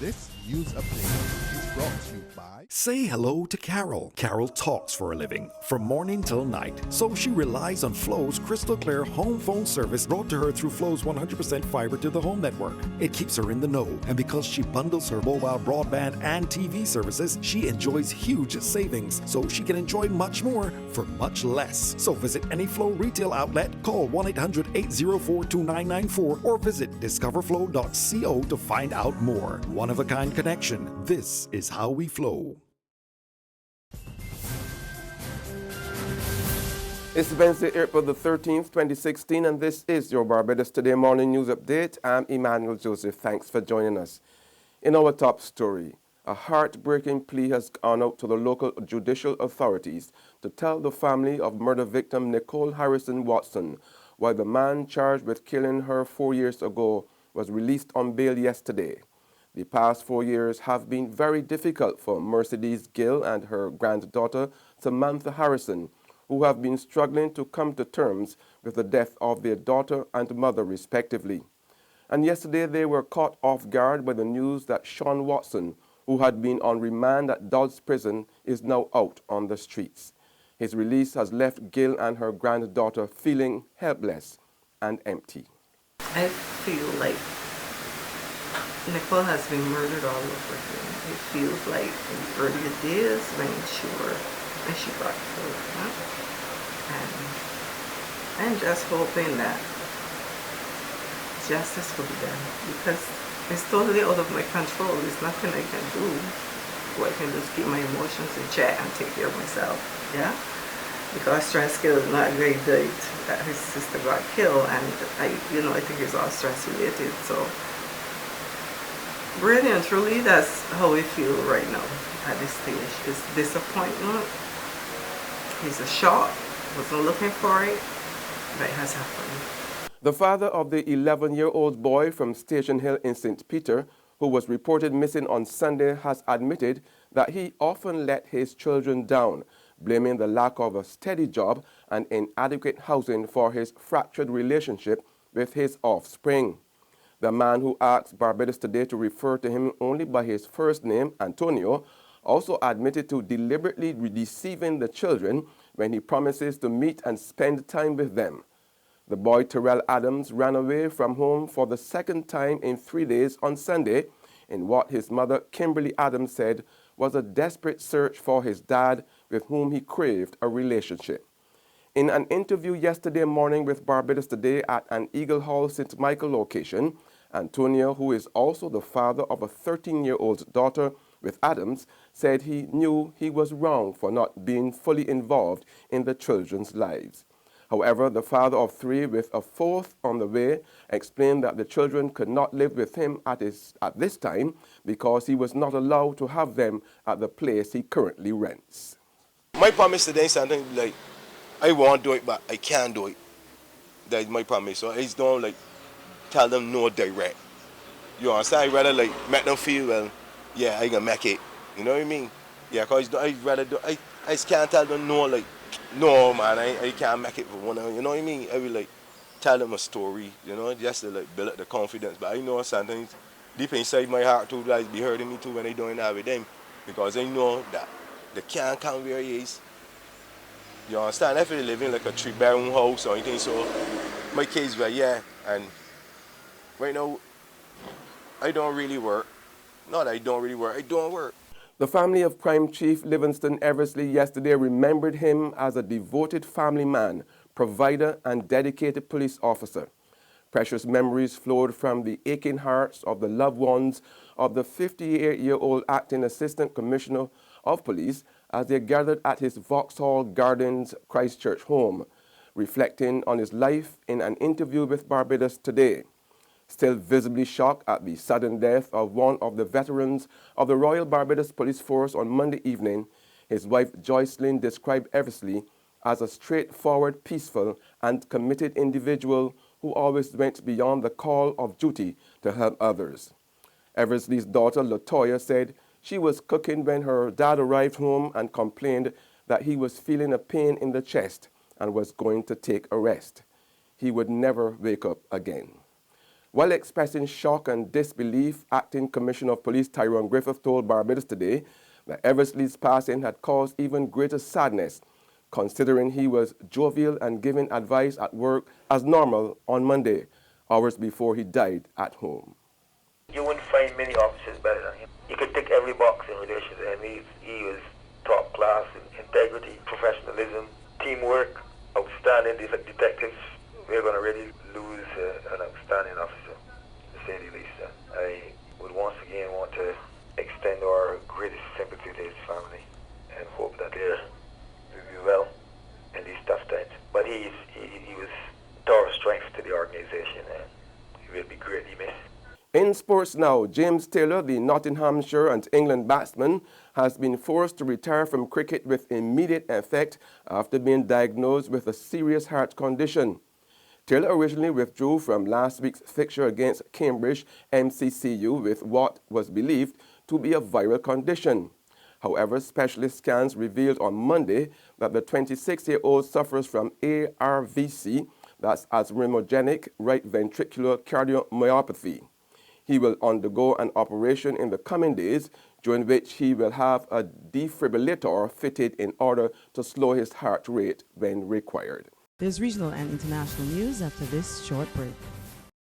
This news update is brought to you by... Say hello to Carol. Carol talks for a living, from morning till night. So she relies on Flo's crystal clear home phone service brought to her through Flo's 100% fiber to the home network. It keeps her in the know, and because she bundles her mobile broadband and TV services, she enjoys huge savings, so she can enjoy much more for much less. So visit any Flo retail outlet, call 1-800-804-2994, or visit discoverflow.co to find out more. One-of-a-kind connection. This is how we flow. It's Wednesday, April the 13th, 2016, and this is your Barbados Today Morning News Update. I'm Emmanuel Joseph. Thanks for joining us. In our top story, a heartbreaking plea has gone out to the local judicial authorities to tell the family of murder victim Nicole Harrison-Watson why the man charged with killing her 4 years ago was released on bail yesterday. The past 4 years have been very difficult for Mercedes Gill and her granddaughter Samantha Harrison, who have been struggling to come to terms with the death of their daughter and mother respectively. And yesterday they were caught off guard by the news that Sean Watson, who had been on remand at Dodds Prison, is now out on the streets. His release has left Gill and her granddaughter feeling helpless and empty. I feel like Nicole has been murdered all over again. It feels like in the earlier days when she got killed. Huh? And I'm just hoping that justice will be done, because it's totally out of my control. There's nothing I can do. I can just keep my emotions in check and take care of myself. Yeah? Because stress kill is not a great date that his sister got killed, and I think it's all stress related. So really and truly, that's how we feel right now at this stage. It's disappointment. It's a shock. Wasn't looking for it, but it has happened. The father of the 11-year-old boy from Station Hill in St. Peter, who was reported missing on Sunday, has admitted that he often let his children down, blaming the lack of a steady job and inadequate housing for his fractured relationship with his offspring. The man, who asked Barbados Today to refer to him only by his first name, Antonio, also admitted to deliberately deceiving the children when he promises to meet and spend time with them. The boy, Terrell Adams, ran away from home for the second time in 3 days on Sunday in what his mother, Kimberly Adams, said was a desperate search for his dad, with whom he craved a relationship. In an interview yesterday morning with Barbados Today at an Eagle Hall St. Michael location, Antonio, who is also the father of a 13-year-old daughter with Adams, said he knew he was wrong for not being fully involved in the children's lives. However, the father of three, with a fourth on the way, explained that the children could not live with him at this time because he was not allowed to have them at the place he currently rents. My promise today is something like, I want to do it, but I can't do it. That's my promise. So I just don't tell them no direct. You understand? I rather make them feel, well, yeah, I can make it. You know what I mean? Yeah, because I rather do, I just can't tell them no, no man, I can't make it for one. You know what I mean? I will tell them a story, you know, just to build up the confidence. But I know sometimes deep inside my heart too, be hurting me too when I don't have with them, because I know that they can't come where he is. You understand? If they live in a 3-bedroom house or anything, so my kids were, yeah, and right now I don't really work. Not that I don't really work, I don't work. The family of Crime Chief Livingston Eversley yesterday remembered him as a devoted family man, provider, and dedicated police officer. Precious memories flowed from the aching hearts of the loved ones of the 58-year-old acting assistant commissioner of police as they gathered at his Vauxhall Gardens Christchurch home, reflecting on his life in an interview with Barbados Today. Still visibly shocked at the sudden death of one of the veterans of the Royal Barbados Police Force on Monday evening, his wife Joycelyn described Eversley as a straightforward, peaceful, and committed individual who always went beyond the call of duty to help others. Eversley's daughter Latoya said she was cooking when her dad arrived home and complained that he was feeling a pain in the chest and was going to take a rest. He would never wake up again. While expressing shock and disbelief, Acting Commissioner of Police Tyrone Griffith told Barbados today that Eversley's passing had caused even greater sadness, considering he was jovial and giving advice at work as normal on Monday, hours before he died at home. You wouldn't find many officers better than him. He could tick every box in relation to him. He was top class in integrity, professionalism, teamwork, outstanding detectives. We're going to really lose an outstanding officer, to say the least. I would once again want to extend our greatest sympathy to his family and hope that they'll be well in these tough times. But he was tower strength to the organization, and he will be greatly missed. In sports now, James Taylor, the Nottinghamshire and England batsman, has been forced to retire from cricket with immediate effect after being diagnosed with a serious heart condition. Taylor originally withdrew from last week's fixture against Cambridge MCCU with what was believed to be a viral condition. However, specialist scans revealed on Monday that the 26-year-old suffers from ARVC, that's arrhythmogenic right ventricular cardiomyopathy. He will undergo an operation in the coming days, during which he will have a defibrillator fitted in order to slow his heart rate when required. There's regional and international news after this short break.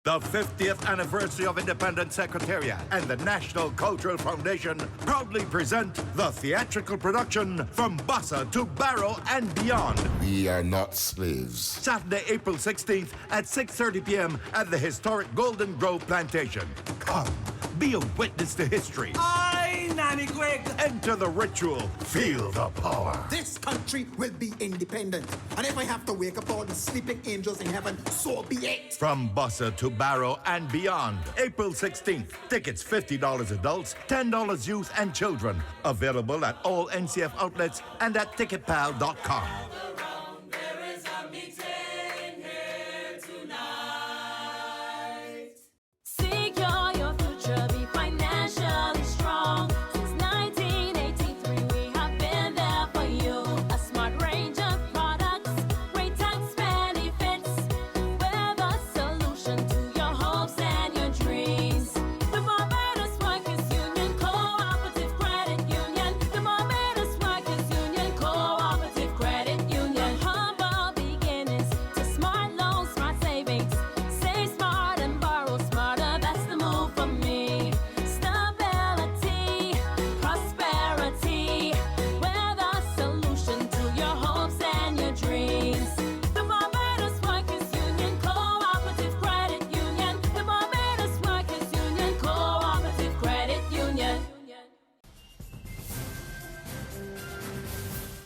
The 50th anniversary of Independent Secretariat and the National Cultural Foundation proudly present the theatrical production From Bossa to Barrow and Beyond. We are not slaves. Saturday, April 16th at 6:30 p.m. at the historic Golden Grove Plantation. Come, be a witness to history. Aye, Nanny Greg. Enter the ritual. Feel the power. This country will be independent. And if I have to wake up all the sleeping angels in heaven, so be it. From Bossa to Barrow and Beyond. April 16th. Tickets $50 adults, $10 youth and children. Available at all NCF outlets and at ticketpal.com.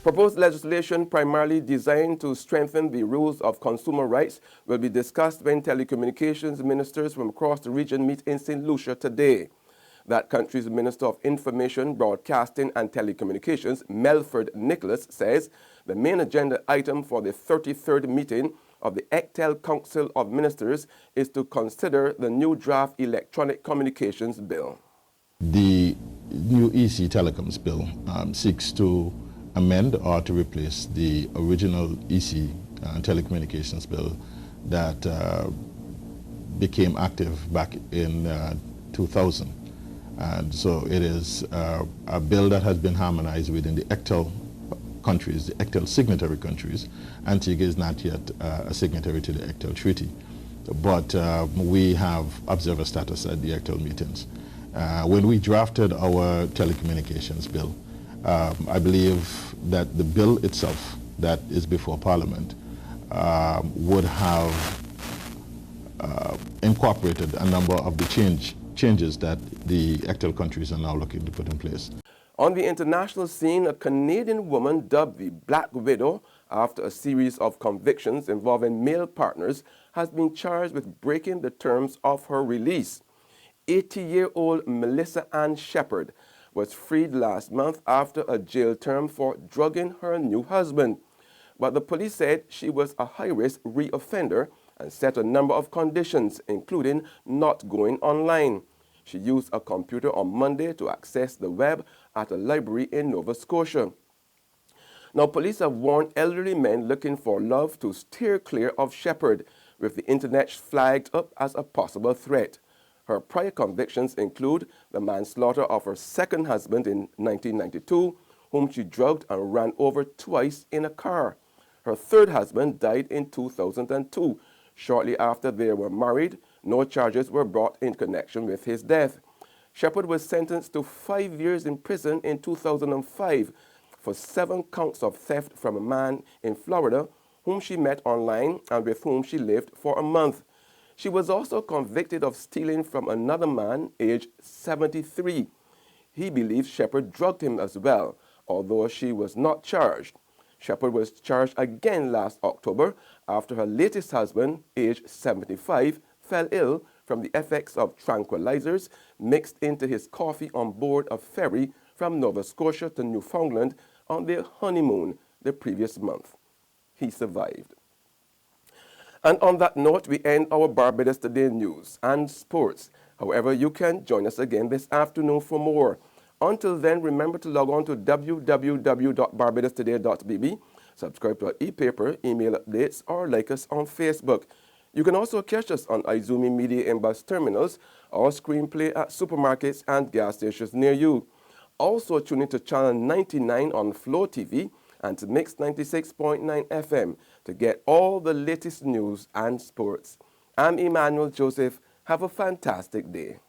Proposed legislation primarily designed to strengthen the rules of consumer rights will be discussed when telecommunications ministers from across the region meet in St. Lucia today. That country's Minister of Information, Broadcasting and Telecommunications, Melford Nicholas, says the main agenda item for the 33rd meeting of the ECTEL Council of Ministers is to consider the new draft Electronic Communications Bill. The new EC Telecoms Bill seeks to amend or to replace the original EC Telecommunications Bill that became active back in 2000. And so it is a bill that has been harmonized within the ECTEL countries, the ECTEL signatory countries. Antigua is not yet a signatory to the ECTEL treaty, but we have observer status at the ECTEL meetings. When we drafted our telecommunications bill, I believe that the bill itself that is before Parliament would have incorporated a number of the changes that the ECTEL countries are now looking to put in place. On the international scene, a Canadian woman dubbed the Black Widow after a series of convictions involving male partners has been charged with breaking the terms of her release. 80-year-old Melissa Ann Shepherd was freed last month after a jail term for drugging her new husband. But the police said she was a high-risk reoffender and set a number of conditions, including not going online. She used a computer on Monday to access the web at a library in Nova Scotia. Now, police have warned elderly men looking for love to steer clear of Shepherd, with the internet flagged up as a possible threat. Her prior convictions include the manslaughter of her second husband in 1992, whom she drugged and ran over twice in a car. Her third husband died in 2002. Shortly after they were married, no charges were brought in connection with his death. Shepherd was sentenced to 5 years in prison in 2005 for 7 counts of theft from a man in Florida whom she met online and with whom she lived for a month. She was also convicted of stealing from another man, aged 73. He believes Shepherd drugged him as well, although she was not charged. Shepherd was charged again last October after her latest husband, aged 75, fell ill from the effects of tranquilizers mixed into his coffee on board a ferry from Nova Scotia to Newfoundland on their honeymoon the previous month. He survived. And on that note, we end our Barbados Today news and sports. However, you can join us again this afternoon for more. Until then, remember to log on to www.barbadostoday.bb, subscribe to our e-paper, email updates, or like us on Facebook. You can also catch us on Izumi Media in bus terminals or screenplay at supermarkets and gas stations near you. Also tune into channel 99 on Flow TV and to Mix 96.9 FM to get all the latest news and sports. I'm Emmanuel Joseph. Have a fantastic day.